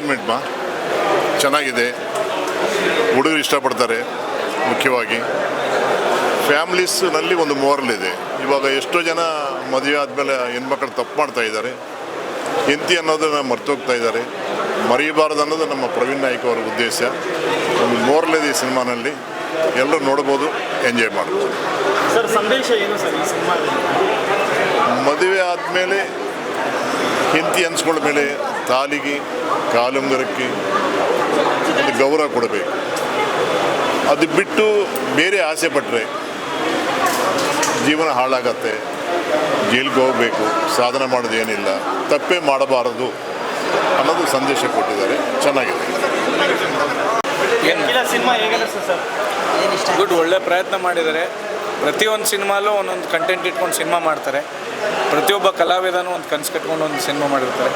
Entertainment ಚೆನ್ನಾಗಿದೆ, ಹುಡುಗರು ಇಷ್ಟಪಡ್ತಾರೆ. ಮುಖ್ಯವಾಗಿ ಫ್ಯಾಮ್ಲೀಸ್ನಲ್ಲಿ ಒಂದು ಮೋರಲ್ ಇದೆ. ಇವಾಗ ಎಷ್ಟೋ ಜನ ಮದುವೆ ಆದಮೇಲೆ ಹೆಣ್ಮಕ್ಳು ತಪ್ಪು ಮಾಡ್ತಾ ಇದ್ದಾರೆ, ಹೆಂಡತಿ ಅನ್ನೋದನ್ನು ಮರ್ತೋಗ್ತಾ ಇದ್ದಾರೆ. ಮರೆಯಬಾರದು ಅನ್ನೋದು ನಮ್ಮ ಪ್ರವೀಣ್ ನಾಯ್ಕ ಅವರ ಉದ್ದೇಶ. ಒಂದು ಮೋರಲ್ ಇದೆ ಈ ಸಿನಿಮಾನಲ್ಲಿ, ಎಲ್ಲರೂ ನೋಡ್ಬೋದು, ಎಂಜಾಯ್ ಮಾಡ್ಬೋದು. ಸರ್, ಸಂದೇಶ ಏನು ಸರ್ ಈ ಸಿನಿಮಾ? ಮದುವೆ ಆದಮೇಲೆ ಹೆಂಡತಿ ಅನ್ಸ್ಕೊಂಡ ಮೇಲೆ ತಾಲಿಗೆ ಕಾಲುಂಗರಕ್ಕೆ ಒಂದು ಗೌರವ ಕೊಡಬೇಕು. ಅದು ಬಿಟ್ಟು ಬೇರೆ ಆಸೆ ಪಟ್ಟರೆ ಜೀವನ ಹಾಳಾಗತ್ತೆ. ಜೈಲಿಗೆ ಹೋಗಬೇಕು, ಸಾಧನೆ ಮಾಡೋದು ಏನಿಲ್ಲ, ತಪ್ಪೇ ಮಾಡಬಾರದು ಅನ್ನೋದು ಸಂದೇಶ ಕೊಟ್ಟಿದ್ದಾರೆ. ಚೆನ್ನಾಗಿದೆ ಸಿನಿಮಾ. ಹೇಗಿದೆ ಸರ್? ಗುಡ್, ಒಳ್ಳೆ ಪ್ರಯತ್ನ ಮಾಡಿದ್ದಾರೆ. ಪ್ರತಿಯೊಂದು ಸಿನಿಮಾಲೂ ಒಂದೊಂದು ಕಂಟೆಂಟ್ ಇಟ್ಕೊಂಡು ಸಿನಿಮಾ ಮಾಡ್ತಾರೆ. ಪ್ರತಿಯೊಬ್ಬ ಕಲಾವಿದನೂ ಒಂದು ಕನಸು ಕಟ್ಕೊಂಡು ಒಂದು ಸಿನಿಮಾ ಮಾಡಿರ್ತಾರೆ.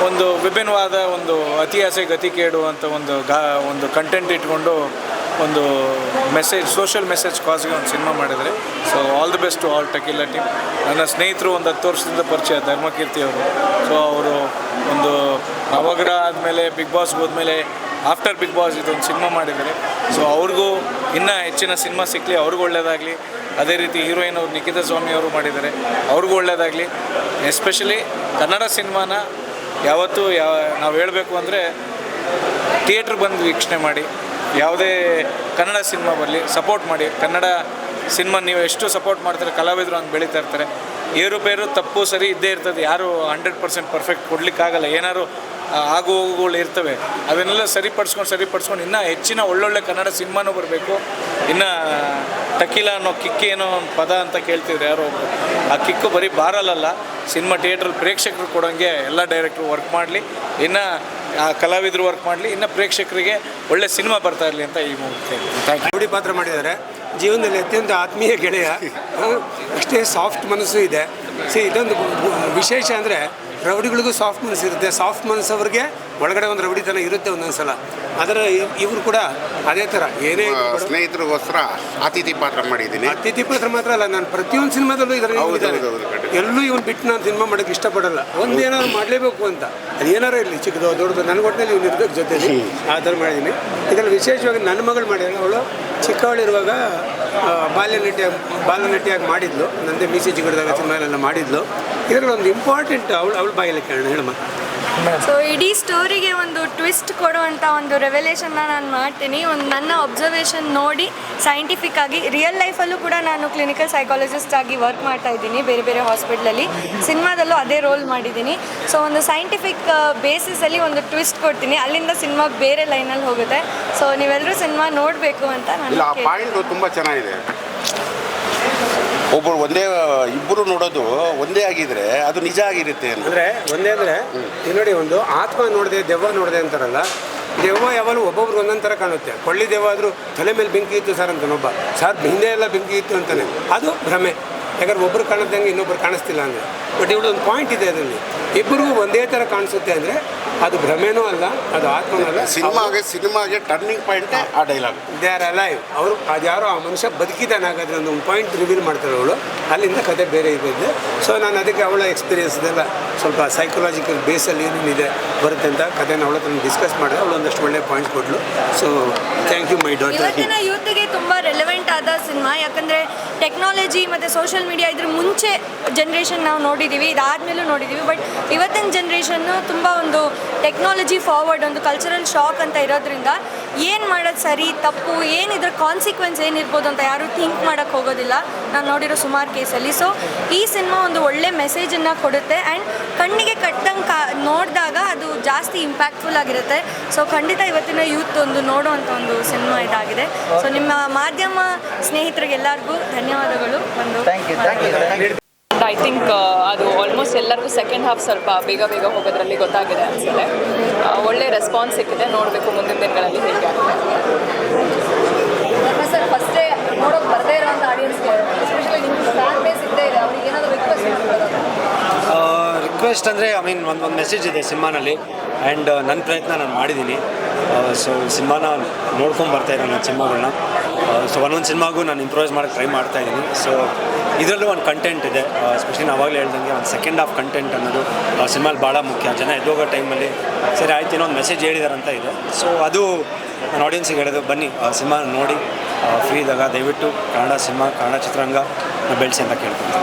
ಒಂದು ವಿಭಿನ್ನವಾದ ಒಂದು ಅತಿ ಆಸೆ ಗತಿ ಕೇಡು ಅಂತ ಒಂದು ಕಂಟೆಂಟ್ ಇಟ್ಕೊಂಡು ಒಂದು ಮೆಸೇಜ್, ಸೋಷಿಯಲ್ ಮೆಸೇಜ್ ಕಾಸ್ಗೆ ಒಂದು ಸಿನಿಮಾ ಮಾಡಿದರೆ. So all the best to all Tequila team. ನನ್ನ ಸ್ನೇಹಿತರು ಒಂದು 10 ವರ್ಷದಿಂದ ಪರಿಚಯ, ಧರ್ಮಕೀರ್ತಿ ಅವರು. ಸೊ ಅವರು ಒಂದು ನವಗ್ರಹ ಆದಮೇಲೆ ಬಿಗ್ ಬಾಸ್ಗೆ ಹೋದ್ಮೇಲೆ ಆಫ್ಟರ್ ಬಿಗ್ ಬಾಸ್ ಇದೊಂದು ಸಿನಿಮಾ ಮಾಡಿದ್ದಾರೆ. ಸೊ ಅವ್ರಿಗೂ ಇನ್ನೂ ಹೆಚ್ಚಿನ ಸಿನಿಮಾ ಸಿಕ್ಕಲಿ, ಅವ್ರಿಗೂ ಒಳ್ಳೆಯದಾಗಲಿ. ಅದೇ ರೀತಿ ಹೀರೋಯಿನ್ ಅವರು ನಿಖಿತಾ ಸ್ವಾಮಿ ಅವರು ಮಾಡಿದ್ದಾರೆ, ಅವ್ರಿಗೂ ಒಳ್ಳೆಯದಾಗಲಿ. ಎಸ್ಪೆಷಲಿ ಕನ್ನಡ ಸಿನಿಮಾನ ಯಾವತ್ತೂ ನಾವು ಹೇಳಬೇಕು ಅಂದರೆ ಥಿಯೇಟ್ರ್ ಬಂದು ವೀಕ್ಷಣೆ ಮಾಡಿ, ಯಾವುದೇ ಕನ್ನಡ ಸಿನಿಮಾ ಬರಲಿ ಸಪೋರ್ಟ್ ಮಾಡಿ. ಕನ್ನಡ ಸಿನಿಮಾ ನೀವು ಎಷ್ಟು ಸಪೋರ್ಟ್ ಮಾಡ್ತಾರೆ, ಕಲಾವಿದರು ಹಂಗೆ ಬೆಳೀತಾ ಇರ್ತಾರೆ. ಏರುಪೇರು ತಪ್ಪು ಸರಿ ಇದ್ದೇ ಇರ್ತದೆ, ಯಾರು 100% ಪರ್ಫೆಕ್ಟ್ ಕೊಡಲಿಕ್ಕಾಗಲ್ಲ. ಏನಾದ್ರು ಆಗು ಹೋಗುಗಳು ಇರ್ತವೆ, ಅದನ್ನೆಲ್ಲ ಸರಿಪಡಿಸ್ಕೊಂಡು ಇನ್ನೂ ಹೆಚ್ಚಿನ ಒಳ್ಳೊಳ್ಳೆ ಕನ್ನಡ ಸಿನಿಮಾನೂ ಬರಬೇಕು. ಇನ್ನು ಟಕೀಲಾ ಅನ್ನೋ ಕಿಕ್ ಏನೋ ಒಂದು ಪದ ಅಂತ ಕೇಳ್ತಿದ್ರು ಯಾರೋ ಒಬ್ಬರು, ಆ ಕಿಕ್ಕು ಬರೀ ಬಾರಲ್ಲ, ಸಿನಿಮಾ ಥಿಯೇಟ್ರಲ್ಲಿ ಪ್ರೇಕ್ಷಕರು ಕೊಡೋಂಗೆ ಎಲ್ಲ ಡೈರೆಕ್ಟ್ರು ವರ್ಕ್ ಮಾಡಲಿ, ಇನ್ನು ಆ ಕಲಾವಿದರು ವರ್ಕ್ ಮಾಡಲಿ, ಇನ್ನು ಪ್ರೇಕ್ಷಕರಿಗೆ ಒಳ್ಳೆ ಸಿನಿಮಾ ಬರ್ತಾ ಇರಲಿ ಅಂತ ಈ ಮೂಲಕ ಥ್ಯಾಂಕ್ ಯು. ರೌಡಿ ಪಾತ್ರ ಮಾಡಿದ್ದಾರೆ. ಜೀವನದಲ್ಲಿ ಅತ್ಯಂತ ಆತ್ಮೀಯ ಗೆಳೆಯ, ಅಷ್ಟೇ ಸಾಫ್ಟ್ ಮನಸ್ಸು ಇದೆ. ಇದೊಂದು ವಿಶೇಷ ಅಂದರೆ ರೌಡಿಗಳಿಗೂ ಸಾಫ್ಟ್ ಮನಸ್ಸು ಇರುತ್ತೆ. ಸಾಫ್ಟ್ ಮನಸ್ಸವ್ರಿಗೆ ಒಳಗಡೆ ಒಂದು ರೌಡಿತನ ಇರುತ್ತೆ ಒಂದೊಂದು ಸಲ. ಅದರ ಇವರು ಕೂಡ ಅದೇ ಥರ ಏನೇ ಸ್ನೇಹಿತರಿಗೋಸ್ಕರ ಅತಿಥಿ ಪಾತ್ರ ಮಾಡಿದ್ದೀನಿ. ಅತಿಥಿ ಪಾತ್ರ ಮಾತ್ರ ಅಲ್ಲ, ನಾನು ಪ್ರತಿಯೊಂದು ಸಿನಿಮಾದಲ್ಲೂ ಇದರಲ್ಲಿ ಎಲ್ಲೂ ಇವನು ಬಿಟ್ಟು ನಾನು ಸಿನಿಮಾ ಮಾಡೋಕ್ಕೆ ಇಷ್ಟಪಡಲ್ಲ. ಒಂದೇನಾದ್ರು ಮಾಡಲೇಬೇಕು ಅಂತ, ಅದು ಏನಾರು ಇರಲಿ, ಚಿಕ್ಕದು ದೊಡ್ಡದು, ನನ್ನ ಒಟ್ಟಿನಲ್ಲಿ ಇವ್ನು ಇರ್ಬೇಕು ಜೊತೆಲಿ, ಆ ಥರ ಮಾಡಿದ್ದೀನಿ. ಇದರಲ್ಲಿ ವಿಶೇಷವಾಗಿ ನನ್ನ ಮಗಳು ಮಾಡಿದ್ದಾಳೆ. ಅವಳು ಚಿಕ್ಕವಳಿರುವಾಗ ಬಾಲ್ಯನಟಿಯಾಗಿ ಮಾಡಿದ್ಲು. ನಂದೇ ಮೀಸೆ ಚಿಕ್ಕದಾಗ ಸಿನಿಮಾಲೆಲ್ಲ ಮಾಡಿದ್ಲು. ಇದರಲ್ಲಿ ಒಂದು ಇಂಪಾರ್ಟೆಂಟ್ ಅವಳ ಬಾಯಲ್ಲಿ ಕೇಳೋಣ, ಹೇಳಮ್ಮ. ಸೊ ಇಡೀ ಸ್ಟೋರಿಗೆ ಒಂದು ಟ್ವಿಸ್ಟ್ ಕೊಡುವಂಥ ಒಂದು ರೆವೆಲೇಷನ್ನ ನಾನು ಮಾಡ್ತೀನಿ. ಒಂದು ನನ್ನ ಅಬ್ಸರ್ವೇಷನ್ ನೋಡಿ ಸೈಂಟಿಫಿಕ್ ಆಗಿ ರಿಯಲ್ ಲೈಫಲ್ಲೂ ಕೂಡ ನಾನು ಕ್ಲಿನಿಕಲ್ ಸೈಕಾಲಜಿಸ್ಟ್ ಆಗಿ ವರ್ಕ್ ಮಾಡ್ತಾ ಇದ್ದೀನಿ ಬೇರೆ ಬೇರೆ ಹಾಸ್ಪಿಟ್ಲಲ್ಲಿ. ಸಿನಿಮಾದಲ್ಲೂ ಅದೇ ರೋಲ್ ಮಾಡಿದ್ದೀನಿ. ಸೊ ಒಂದು ಸೈಂಟಿಫಿಕ್ ಬೇಸಿಸಲ್ಲಿ ಒಂದು ಟ್ವಿಸ್ಟ್ ಕೊಡ್ತೀನಿ, ಅಲ್ಲಿಂದ ಸಿನಿಮಾ ಬೇರೆ ಲೈನಲ್ಲಿ ಹೋಗುತ್ತೆ. ಸೊ ನೀವೆಲ್ಲರೂ ಸಿನಿಮಾ ನೋಡಬೇಕು ಅಂತ ನಾನು ಪಾಯಿಂಟ್ ತುಂಬ ಚೆನ್ನಾಗಿದೆ. ಇಬ್ಬರು ನೋಡೋದು ಒಂದೇ ಆಗಿದ್ರೆ ಅದು ನಿಜ ಆಗಿರುತ್ತೆ ಅಂದರೆ ಒಂದೇ ಅಂದರೆ ನೋಡಿ, ಒಂದು ಆತ್ಮ ನೋಡಿದೆ ದೆವ್ವ ನೋಡಿದೆ ಅಂತಾರಲ್ಲ, ದೆವ್ವ ಯಾವಾಗಲೂ ಒಬ್ಬೊಬ್ರು ಒಂದೊಂದು ಥರ ಕಾಣುತ್ತೆ. ಕೊಳ್ಳಿ ದೆವ್ವ ಆದರೂ ತಲೆ ಮೇಲೆ ಬೆಂಕಿ ಇತ್ತು ಸರ್ ಅಂತಾನೊಬ್ಬ, ಸರ್ ಹಿಂದೆ ಎಲ್ಲ ಬೆಂಕಿ ಇತ್ತು ಅಂತಾನೆ, ಅದು ಭ್ರಮೆ. ಯಾಕಂದ್ರೆ ಒಬ್ಬರು ಕಾಣಿಸ್ದಂಗೆ ಇನ್ನೊಬ್ಬರು ಕಾಣಿಸ್ತಿಲ್ಲ ಅಂದರೆ. ಬಟ್ ಇವಳು ಒಂದು ಪಾಯಿಂಟ್ ಇದೆ, ಅದರಲ್ಲಿ ಇಬ್ಬರಿಗೂ ಒಂದೇ ಥರ ಕಾಣಿಸುತ್ತೆ ಅಂದರೆ ಅದು ಭ್ರಮೆನೂ ಅಲ್ಲ, ಅದು ಆತ್ಮನೂ ಅಲ್ಲ. ಸಿನಿಮಾಗೆ ಟರ್ನಿಂಗ್ ಪಾಯಿಂಟ್ ಆ ಡೈಲಾಗ್. They are alive. ಅವರು ಅದು ಯಾರೋ ಆ ಮನುಷ್ಯ ಬದುಕಿದ್ದಾನೆ ಹಾಗಾದ್ರೆ ಒಂದು ಪಾಯಿಂಟ್ ರಿವೀಲ್ ಮಾಡ್ತಾರೆ ಅವಳು. ಅಲ್ಲಿಂದ ಕತೆ ಬೇರೆ ಇದೆ. ಸೊ ನಾನು ಅದಕ್ಕೆ ಅವಳ ಎಕ್ಸ್ಪೀರಿಯನ್ಸ್ ಇದೆಲ್ಲ ಸ್ವಲ್ಪ ಸೈಕಲಾಜಿಕಲ್ ಬೇಸಲ್ಲಿ ಏನೇನಿದೆ ಬರುತ್ತೆ ಅಂತ ಕಥೆನ ಅವಳ ಹತ್ರ ಡಿಸ್ಕಸ್ ಮಾಡಿದೆ. ಅವಳು ಒಂದಷ್ಟು ಒಳ್ಳೆ ಪಾಯಿಂಟ್ಸ್ ಕೊಟ್ಟಳು. So thank you my daughter. ಇವತ್ತಿನ ಯೂತ್ಗೆ ತುಂಬ ರೆಲೆವೆಂಟ್ ಆದ ಸಿನಿಮಾ. ಯಾಕಂದರೆ ಟೆಕ್ನಾಲಜಿ ಮತ್ತು ಸೋಷಿಯಲ್ ಮೀಡಿಯಾ ಇದ್ರ ಮುಂಚೆ ಜನ್ರೇಷನ್ ನಾವು ನೋಡಿದ್ದೀವಿ, ಇದಾದಮೇಲೂ ನೋಡಿದ್ದೀವಿ. ಬಟ್ ಇವತ್ತಿನ ಜನ್ರೇಷನ್ನು ತುಂಬ ಒಂದು ಟೆಕ್ನಾಲಜಿ ಫಾರ್ವರ್ಡ್, ಒಂದು ಕಲ್ಚರಲ್ ಶಾಕ್ ಅಂತ ಇರೋದ್ರಿಂದ ಏನು ಮಾಡೋದು ಸರಿ ತಪ್ಪು, ಏನಿದ್ರ ಕಾನ್ಸಿಕ್ವೆನ್ಸ್ ಏನಿರ್ಬೋದು ಅಂತ ಯಾರೂ ಥಿಂಕ್ ಮಾಡೋಕ್ಕೆ ಹೋಗೋದಿಲ್ಲ ನಾನು ನೋಡಿರೋ ಸುಮಾರು ಕೇಸಲ್ಲಿ. ಸೊ ಈ ಸಿನಿಮಾ ಒಂದು ಒಳ್ಳೆ ಮೆಸೇಜನ್ನು ಕೊಡುತ್ತೆ ಆ್ಯಂಡ್ ಕಣ್ಣಿಗೆ ಕಟ್ಟಂಗೆ ನೋಡಿದಾಗ ಅದು ಜಾಸ್ತಿ ಇಂಪ್ಯಾಕ್ಟ್ಫುಲ್ ಆಗಿರುತ್ತೆ. ಸೊ ಖಂಡಿತ ಇವತ್ತಿನ ಯೂತ್ ಒಂದು ನೋಡುವಂಥ ಒಂದು ಸಿನಿಮಾ ಇದಾಗಿದೆ. ಸೊ ನಿಮ್ಮ ಮಾಧ್ಯಮ ಸ್ನೇಹಿತರಿಗೆಲ್ಲರಿಗೂ ಧನ್ಯವಾದಗಳು. ಐ ಥಿಂಕ್ ಅದು ಆಲ್ಮೋಸ್ಟ್ ಎಲ್ಲರಿಗೂ ಸೆಕೆಂಡ್ ಹಾಫ್ ಸ್ವಲ್ಪ ಬೇಗ ಹೋಗೋದ್ರಲ್ಲಿ ಗೊತ್ತಾಗಿದೆ ಅನಿಸುತ್ತೆ. ಒಳ್ಳೆ ರೆಸ್ಪಾನ್ಸ್ ಸಿಕ್ಕಿದೆ, ನೋಡಬೇಕು ಮುಂದಿನ ದಿನಗಳಲ್ಲಿ ಹೇಗೆ ಆಗುತ್ತೆ. ಸರ್, ಫಸ್ಟೇ ನೋಡೋಕೆ ಬರದೇ ಇರೋಂಥ ಆಡಿಯನ್ಸ್ಗೆ ಎಸ್ಪೆಷಲಿ ನಿಮ್ಮ ಫ್ಯಾನ್ ಬೇಸ್ ಇದ್ದೇ ಇದೆ, ಅವ್ರಿಗೆ ಏನಾದರೂ ರಿಕ್ವೆಸ್ಟ್ ಅಂದರೆ ಒಂದು ಮೆಸೇಜ್ ಇದೆ ಸಿನಿಮಾನಲ್ಲಿ. ಆ್ಯಂಡ್ ನನ್ನ ಪ್ರಯತ್ನ ನಾನು ಮಾಡಿದ್ದೀನಿ. ಸೊ ಸಿನಿಮಾನ ನೋಡ್ಕೊಂಡು ಬರ್ತಾಯಿದ್ದೀನಿ ನನ್ನ ಸಿನಿಮಾಗಳನ್ನ. ಸೊ ಒಂದೊಂದು ಸಿನಿಮಾಗೂ ನಾನು ಇಂಪ್ರೂವೈಸ್ ಮಾಡೋಕ್ಕೆ ಟ್ರೈ ಮಾಡ್ತಾಯಿದ್ದೀನಿ. ಸೊ ಇದರಲ್ಲೂ ಒಂದು ಕಂಟೆಂಟ್ ಇದೆ. ಎಸ್ಪೆಷಲಿ ನಾವು ಆವಾಗಲೇ ಹೇಳ್ದಂಗೆ ಒಂದು ಸೆಕೆಂಡ್ ಹಾಫ್ ಕಂಟೆಂಟ್ ಅನ್ನೋದು ಸಿನಿಮಾಲಿ ಭಾಳ ಮುಖ್ಯ. ಜನ ಎದ್ದೋಗೋ ಟೈಮಲ್ಲಿ ಸರಿ ಆಯ್ತು ಏನೋ ಒಂದು ಮೆಸೇಜ್ ಹೇಳಿದಾರಂತ ಇದೆ. ಸೊ ಅದು ನಾನು ಆಡಿಯನ್ಸಿಗೆ ಹೇಳೋದು, ಬನ್ನಿ ಸಿನಿಮಾ ನೋಡಿ ಫ್ರೀ ಇದ್ದಾಗ ದಯವಿಟ್ಟು ಕನ್ನಡ ಸಿನಿಮಾ, ಕನ್ನಡ ಚಿತ್ರರಂಗ ಬೆಳೆಸಿ ಅಂತ ಕೇಳ್ಕೊತೀನಿ.